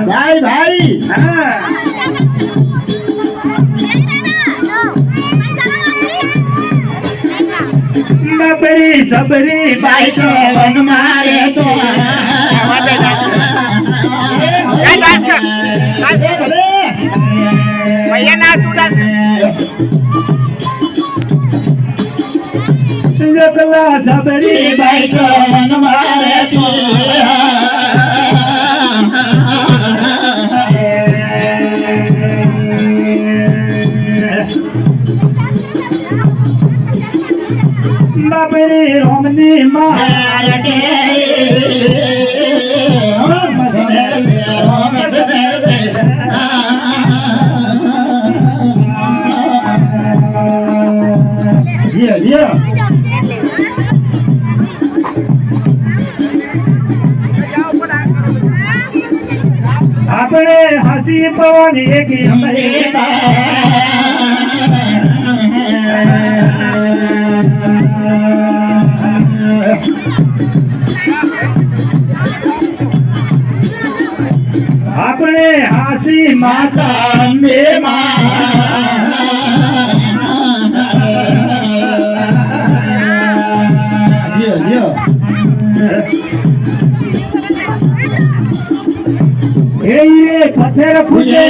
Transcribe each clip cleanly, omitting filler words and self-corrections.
ભાઈ ભાઈ હા બબરી સબરી બાઈ તો વન મારે તો भैया ना तू डांस જકલા સબરી બાઈ તો વન મારે તો બબરી રોમની માર આપણે હસી પવન એક આપણે હાસી માતા અંબે પથ્થર પૂજે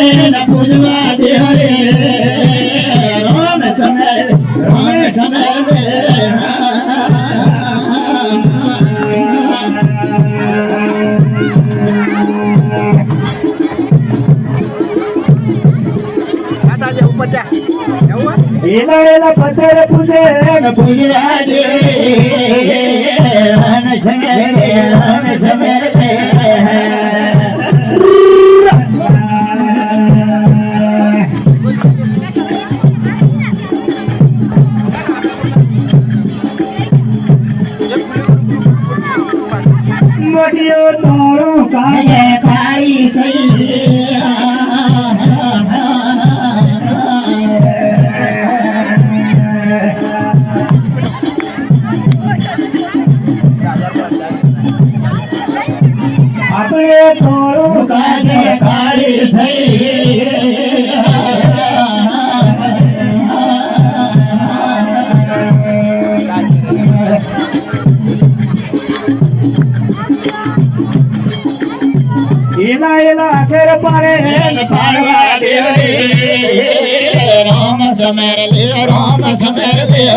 પૂજવા દે રે રામ સમેર એલા પથ્થર પૂજે પૂજવા દે રામ સમેર મોટીઓ તોળો કાલે કાળી સઈ આપણે તોળો કાલે કાળી સઈ એલા આખેર પારે પાડવા દે રામ સમેર લે